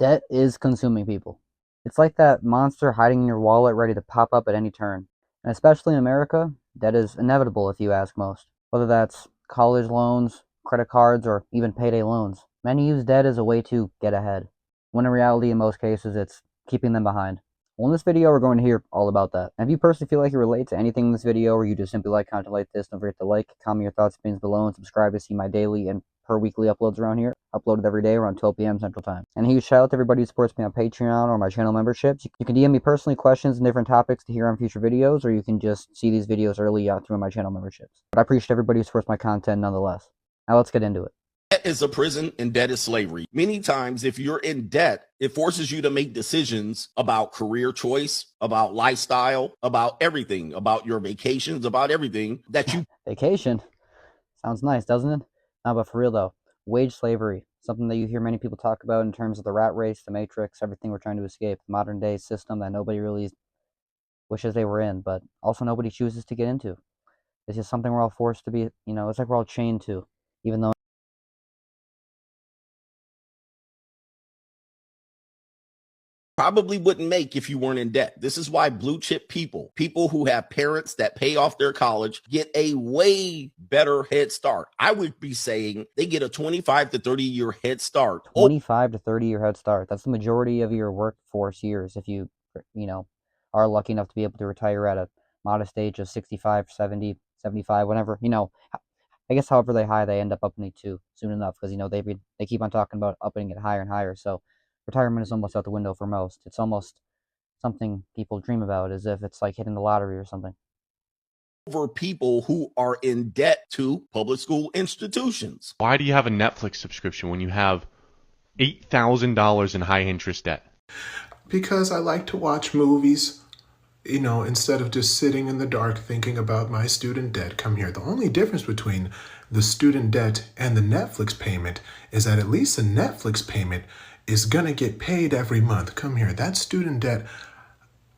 Debt is consuming people. It's like that monster hiding in your wallet ready to pop up at any turn. And especially in America, debt is inevitable if you ask most. Whether that's college loans, credit cards, or even payday loans. Many use debt as a way to get ahead, when in reality, in most cases, it's keeping them behind. Well, in this video, we're going to hear all about that. And if you personally feel like you relate to anything in this video, or you just simply like content like this, don't forget to like, comment your thoughts, opinions below, and subscribe to see my daily and per weekly uploads around here, uploaded every day around 12 p.m. Central Time. And a huge shout out to everybody who supports me on Patreon or my channel memberships. You can DM me personally questions and different topics to hear on future videos, or you can just see these videos early through my channel memberships. But I appreciate everybody who supports my content nonetheless. Now let's get into it. Debt is a prison and debt is slavery. Many times, if you're in debt, it forces you to make decisions about career choice, about lifestyle, about everything, about your vacations, about everything that you. Vacation? Sounds nice, doesn't it? No, but for real though, wage slavery, something that you hear many people talk about in terms of the rat race, the matrix, everything we're trying to escape, the modern day system that nobody really wishes they were in, but also nobody chooses to get into. It's just something we're all forced to be, it's like we're all chained to, even though Probably wouldn't make if you weren't in debt. This is why blue chip people who have parents that pay off their college, get a way better head start. I would be saying they get a 25 to 30 year head start. 25 to 30 year head start. That's the majority of your workforce years if you are lucky enough to be able to retire at a modest age of 65, 70, 75, whenever, I guess however high they end up upping it to soon enough, because they keep on talking about upping it higher and higher. So retirement is almost out the window for most. It's almost something people dream about, as if it's like hitting the lottery or something. Over people who are in debt to public school institutions. Why do you have a Netflix subscription when you have $8,000 in high interest debt? Because I like to watch movies, instead of just sitting in the dark thinking about my student debt. Come here. The only difference between the student debt and the Netflix payment is that at least the Netflix payment is going to get paid every month. Come here. That student debt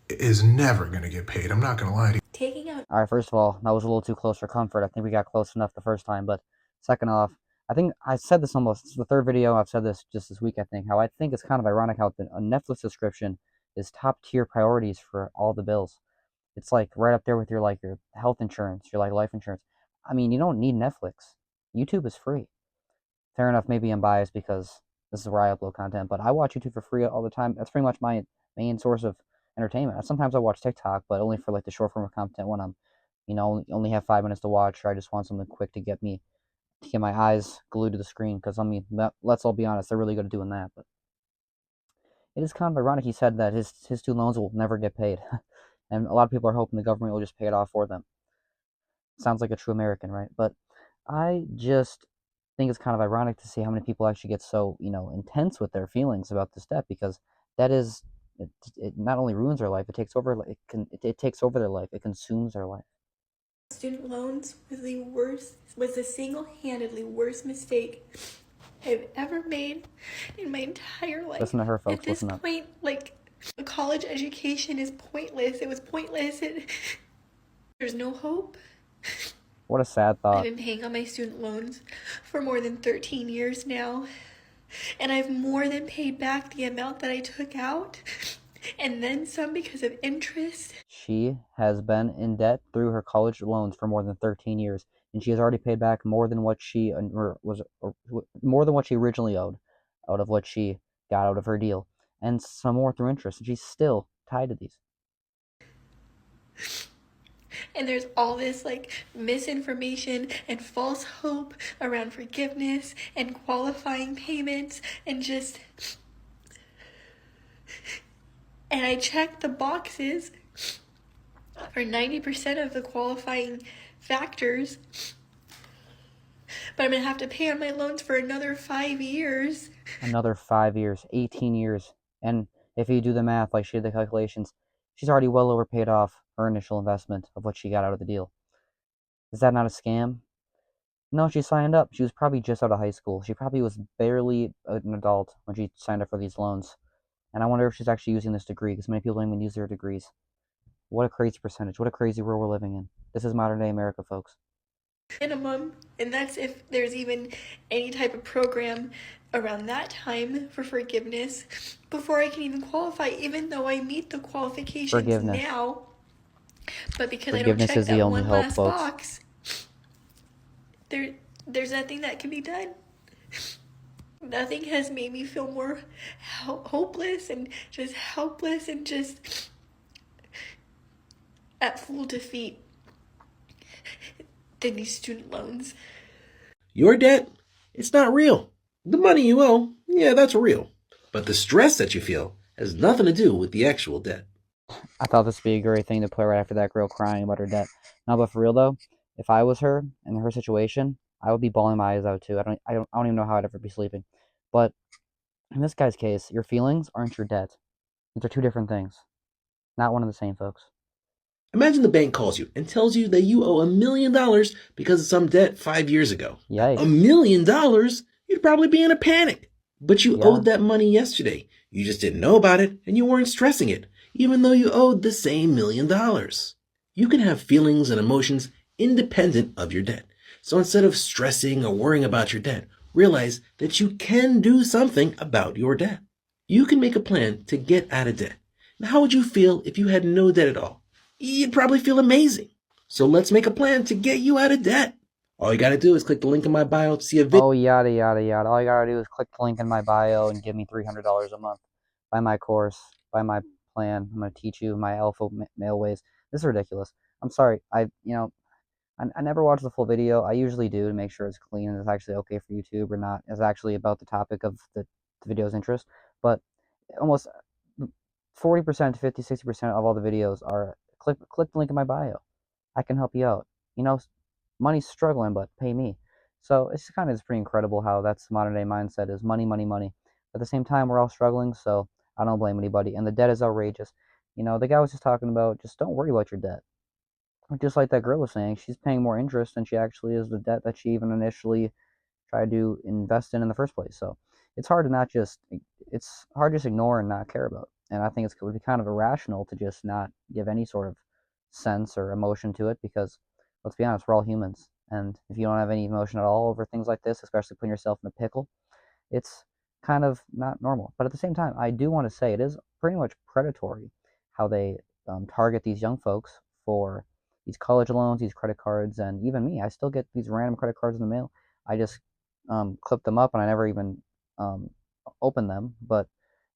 is never going to get paid. I'm not going to lie to you. All right, first of all, that was a little too close for comfort. I think we got close enough the first time, but second off, I think I said this almost, it's the third video I've said this just this week, I think, how I think it's kind of ironic how a Netflix subscription is top tier priorities for all the bills. It's like right up there with your health insurance, your life insurance. I mean, you don't need Netflix. YouTube is free. Fair enough, maybe I'm biased because this is where I upload content, but I watch YouTube for free all the time. That's pretty much my main source of entertainment. Sometimes I watch TikTok, but only for the short form of content when I'm, only have 5 minutes to watch, or I just want something quick to get my eyes glued to the screen. Because I mean, let's all be honest, they're really good at doing that. But it is kind of ironic he said that his student loans will never get paid, and a lot of people are hoping the government will just pay it off for them. Sounds like a true American, right? But I just think it's kind of ironic to see how many people actually get so intense with their feelings about this debt, because that is it not only ruins their life, it takes over it takes over their life, it consumes their life. Student loans was the single-handedly worst mistake I've ever made in my entire life. Listen to her, folks. At this Listen up. point, a college education is pointless. It was pointless. There's no hope. What a sad thought. I've been paying on my student loans for more than 13 years now, and I've more than paid back the amount that I took out, and then some because of interest. She has been in debt through her college loans for more than 13 years, and she has already paid back more than what she originally owed, out of what she got out of her deal, and some more through interest, and she's still tied to these. And there's all this misinformation and false hope around forgiveness and qualifying payments and I checked the boxes for 90% of the qualifying factors, but I'm going to have to pay on my loans for another 5 years. Another 5 years, 18 years. And if you do the math, like she did the calculations, she's already well overpaid off her initial investment of what she got out of the deal. Is that not a scam? No, she signed up. She was probably just out of high school. She probably was barely an adult when she signed up for these loans. And I wonder if she's actually using this degree, because many people don't even use their degrees. What a crazy percentage. What a crazy world we're living in. This is modern day America, folks. Minimum, and that's if there's even any type of program around that time for forgiveness before I can even qualify, even though I meet the qualifications Forgiveness. now. But because I don't Forgiveness check is the that only one hope, last folks. box, there's nothing that can be done. Nothing has made me feel more hopeless and just helpless and just at full defeat than these student loans. Your debt? It's not real. The money you owe, yeah, that's real. But the stress that you feel has nothing to do with the actual debt. I thought this would be a great thing to play right after that girl crying about her debt. No, but for real though, if I was her in her situation, I would be bawling my eyes out too. I don't even know how I'd ever be sleeping. But in this guy's case, your feelings aren't your debt. These are two different things, not one and the same, folks. Imagine the bank calls you and tells you that you owe $1,000,000 because of some debt 5 years ago. Yikes. $1,000,000? You'd probably be in a panic. But you Yeah. owed that money yesterday. You just didn't know about it and you weren't stressing it, even though you owed the same $1,000,000. You can have feelings and emotions independent of your debt. So instead of stressing or worrying about your debt, realize that you can do something about your debt. You can make a plan to get out of debt. Now, how would you feel if you had no debt at all? You'd probably feel amazing. So let's make a plan to get you out of debt. All you gotta do is click the link in my bio to see a video. Oh, yada, yada, yada. All you gotta do is click the link in my bio and give me $300 a month. Buy my course, buy my plan. I'm gonna teach you my alpha male ways. This is ridiculous. I'm sorry. I never watch the full video. I usually do to make sure it's clean and it's actually okay for YouTube or not. It's actually about the topic of the video's interest. But almost 40% to 50, 60% of all the videos are click the link in my bio. I can help you out. You know, money's struggling, but pay me. So it's kind of just pretty incredible how that's the modern day mindset is money, money, money. At the same time, we're all struggling, so I don't blame anybody. And the debt is outrageous. You know, the guy was just talking about just don't worry about your debt. Just like that girl was saying, she's paying more interest than she actually is the debt that she even initially tried to invest in the first place. So it's hard to not just it's hard to just ignore and not care about. And I think it would be kind of irrational to just not give any sort of sense or emotion to it because let's be honest, we're all humans. And if you don't have any emotion at all over things like this, especially putting yourself in a pickle, it's kind of not normal. But at the same time, I do want to say it is pretty much predatory how they target these young folks for these college loans, these credit cards, and even me. I still get these random credit cards in the mail. I just clip them up and I never even um, open them. But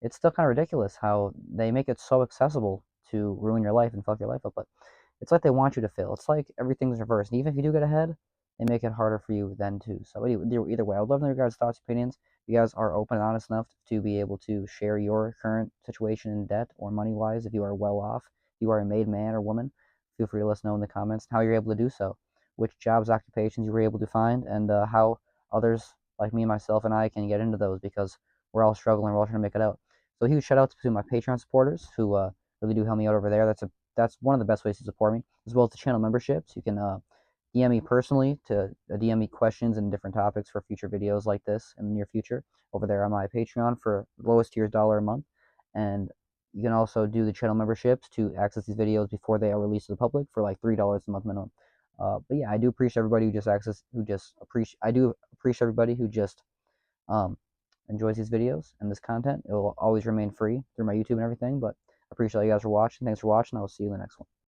it's still kind of ridiculous how they make it so accessible to ruin your life and fuck your life up. But it's like they want you to fail. It's like everything's reversed. And even if you do get ahead, they make it harder for you then too. So either way, I would love to know your guys' thoughts, opinions. If you guys are open and honest enough to be able to share your current situation in debt or money wise, if you are well off, if you are a made man or woman, feel free to let us know in the comments how you're able to do so, which jobs, occupations you were able to find, and how others like me, myself, and I can get into those because we're all struggling, we're all trying to make it out. So a huge shout out to my Patreon supporters who really do help me out over there. That's one of the best ways to support me, as well as the channel memberships. You can DM me personally to DM me questions and different topics for future videos like this in the near future over there on my Patreon for the lowest tier is $1 a month. And you can also do the channel memberships to access these videos before they are released to the public for like $3 a month minimum. But yeah, I do appreciate everybody I do appreciate everybody who just um, enjoys these videos and this content. It will always remain free through my YouTube and everything. But I appreciate you guys for watching. Thanks for watching. I will see you in the next one.